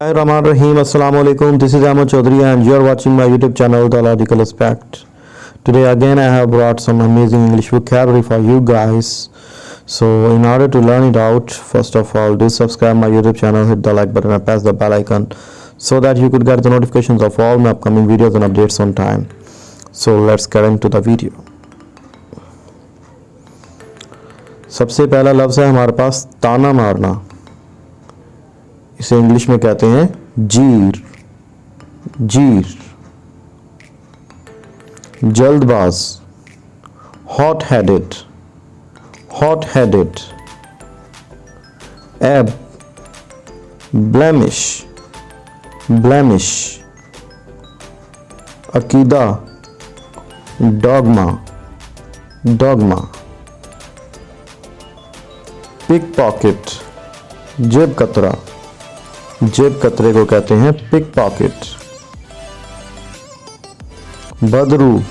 Rahim. Assalamu alaikum. This is Ahmad Chaudhary and you are watching my YouTube channel The Logical Aspect. Today again I have brought some amazing English vocabulary for you guys. So in order to learn it out, first of all, do subscribe my YouTube channel, hit the like button and press the bell icon so that you could get the notifications of all my upcoming videos and updates on time. So let's get into the video. सबसे पहला लफ्ज़ है हमारे पास ताना मारना. इसे English में कहते हैं जीर. जीर. जल्दबाज, हॉट हेडेड. Hot headed. एब, ब्लेमिश. ब्लेमिश. अकीदा, डॉगमा. डॉगमा. पिक पॉकेट, जेब कतरा. जेब कतरे को कहते हैं पिक पॉकेट. बदरू,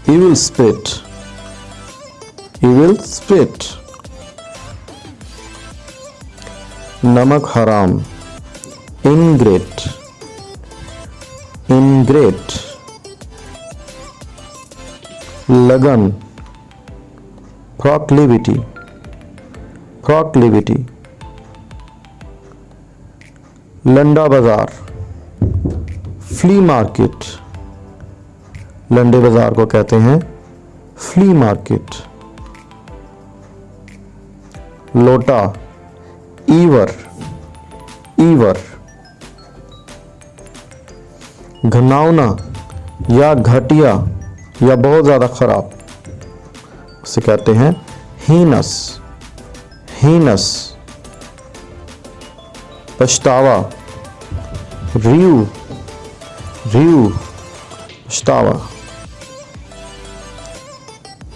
इविल स्पिरिट. Evil spirit. नमक हराम, इनग्रेट. इनग्रेट. लगन, प्रोक्लिविटी. प्रोक्लिविटी. लंडा बाजार, फ्ली मार्केट. लंडे बाजार को कहते हैं फ्ली मार्केट. लोटा, ईवर. ईवर. घनावना या घटिया या बहुत ज्यादा खराब, उसे कहते हैं हीनस. हीनस. पछतावा, रियू. रियू. पछतावा.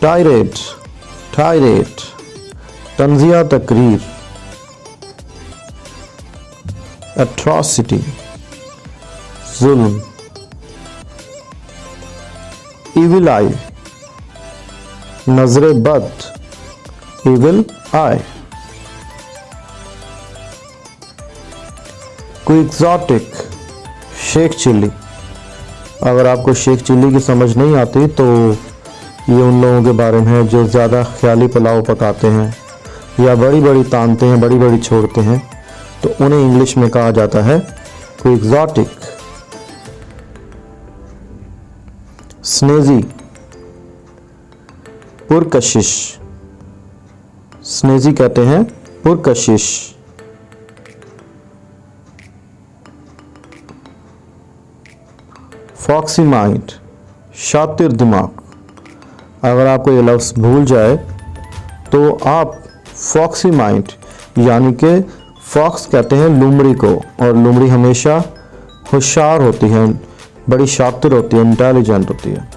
टायरेट. टायरेट. तंजिया तकरीर. एट्रॉसिटी. जुल्म. इविल आई. नजरे बद. इविल आई. कोई एग्जॉटिक, शेख चिल्ली. अगर आपको शेख चिल्ली की समझ नहीं आती तो ये उन लोगों के बारे में है जो ज़्यादा ख्याली पुलाव पकाते हैं या बड़ी बड़ी तानते हैं, बड़ी बड़ी छोड़ते हैं, तो उन्हें इंग्लिश में कहा जाता है कोई एग्जॉटिक. स्नेजी, पुरकशिश. स्नेजी कहते हैं पुरकशिश. फॉक्सी माइंड, शातिर दिमाग. अगर आपको ये लफ्ज़ भूल जाए तो आप फॉक्सी माइंड, यानी कि फॉक्स कहते हैं लोमड़ी को, और लोमड़ी हमेशा होशियार होती है, बड़ी शातिर होती है, इंटेलिजेंट होती है.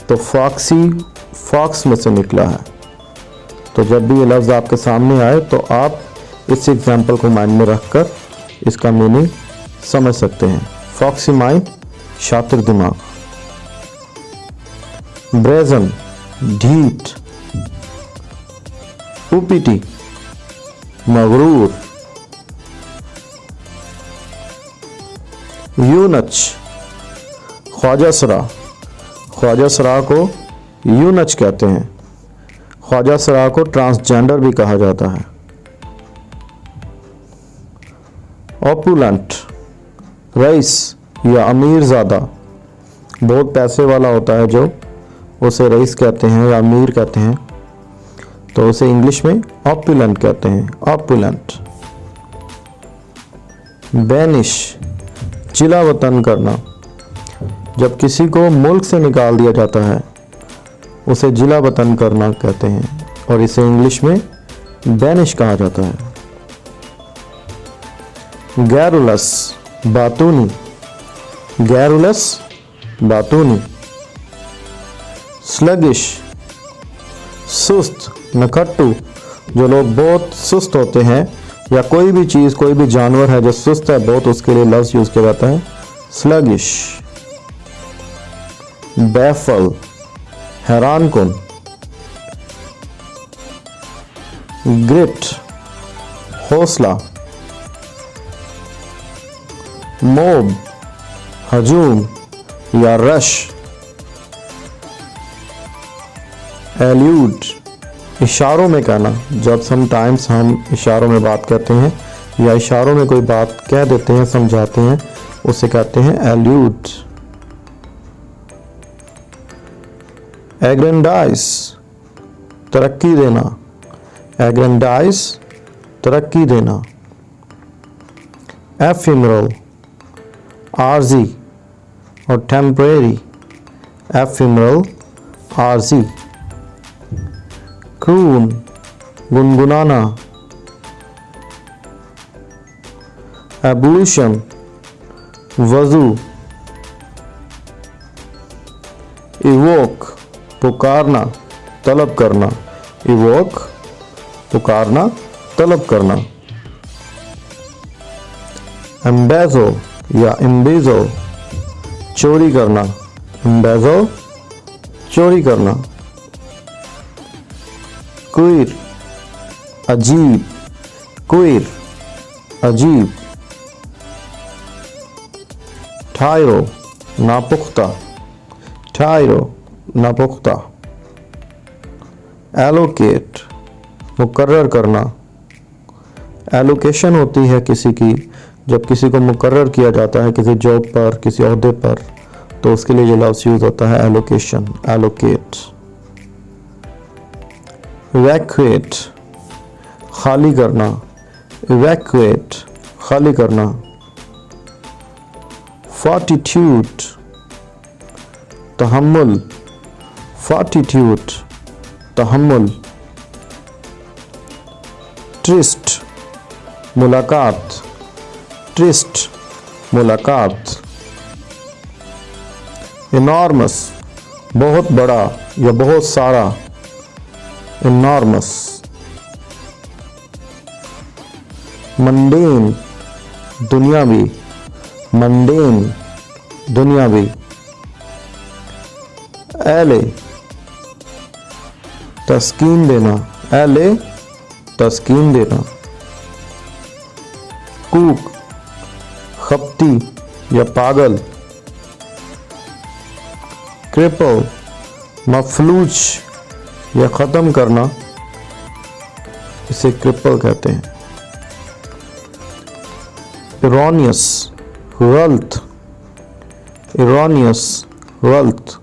तो फॉक्सी फॉक्स में से निकला है. तो जब भी ये लफ्ज़ आपके सामने आए तो आप इस एग्जाम्पल को माइंड में रखकर इसका मीनिंग समझ सकते हैं. फॉक्सी माइंड, शातिर दिमाग. ब्रेजन, ढीठ. उपीटी, मगरूर. यूनच, ख्वाजा सरा. ख्वाजा सरा को यूनच कहते हैं. ख्वाजा सरा को ट्रांसजेंडर भी कहा जाता है. ऑपुलेंट, रईस या अमीर ज़्यादा. बहुत पैसे वाला होता है जो, उसे रईस कहते हैं या अमीर कहते हैं, तो उसे इंग्लिश में ऑपुलेंट कहते हैं. ऑपुलेंट. बैनिश, जिला वतन करना. जब किसी को मुल्क से निकाल दिया जाता है उसे जिला वतन करना कहते हैं, और इसे इंग्लिश में बैनिश कहा जाता है. गैरुलस, बातूनी. गैरुलस, बातूनी. स्लगिश, सुस्त, नखट्टू. जो लोग बहुत सुस्त होते हैं या कोई भी चीज़, कोई भी जानवर है जो सुस्त है बहुत, उसके लिए लफ्ज़ यूज़ किया जाता है स्लगिश. बैफल, हैरान कुन. ग्रिट, हौसला, मोब, हजूम या रश। एल्यूड, इशारों में कहना, जब समटाइम्स हम इशारों में बात करते हैं या इशारों में कोई बात कह देते हैं, समझाते हैं, उसे कहते हैं एल्यूड। एग्रेंडाइज, तरक्की देना, एग्रेंडाइज तरक्की देना। एफिमरल, आरजी और टेम्परेरी, एफिमरल, आरजी। क्रून, गुनगुनाना। एबुलिशन, वजू। इवोक, पुकारना, तलब करना, इवोक, पुकारना, तलब करना। एम्बेजो या एम्बेजो, चोरी करना, एम्बेजो, चोरी करना। क्वीर, अजीब, क्वीर, अजीब। ठायरो, नापुख्ता, ठायरो, नापुख्ता। एलोकेट, मुकर्रर करना। एलोकेशन होती है किसी की, जब किसी को मुकर्रर किया जाता है किसी जॉब पर, किसी ओहदे पर, तो उसके लिए ये लफ्ज़ यूज़ होता है एलोकेशन, एलोकेट। इवैक्यूएट, खाली करना, इवैक्यूएट, खाली करना। फॉर्टिट्यूड, तहम्मुल, फॉर्टिट्यूड, तहम्मुल। ट्रिस्ट, मुलाकात, ट्रिस्ट, मुलाकात। इनॉर्मस, बहुत बड़ा या बहुत सारा, इनॉर्मस। मंडेन, दुनियावी, मंडेन, दुनियावी। एले, तस्कीन देना, एले, तस्कीन देना। कूक, खपती या पागल। क्रिपल, मफलूज या ख़त्म करना, इसे क्रिपल कहते हैं। इरॉनियस, गलत, इरॉनियस, गलत।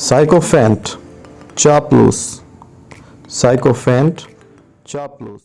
साइकोफेंट, चापलूस, साइकोफेंट, चापलूस।